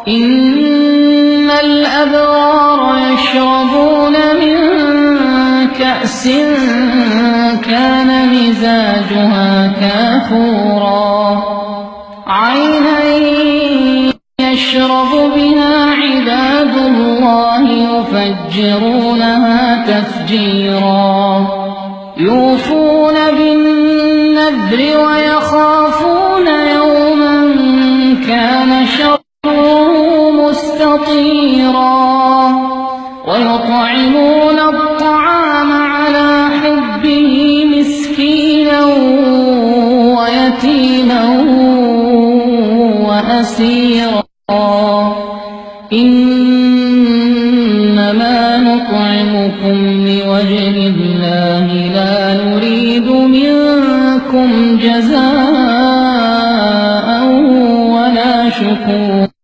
إن الأبرار يشربون من كأس كان مزاجها كافورا عينا يشرب بها عباد الله يفجرونها تفجيرا يوفون بالنذر ويخافون يوما كان شره مستطيرا ويطعمون الطعام على حبه مسكينا ويتيما وأسيرا إنما نطعمكم لوجه الله لا نريد منكم جزاء ولا شكورا.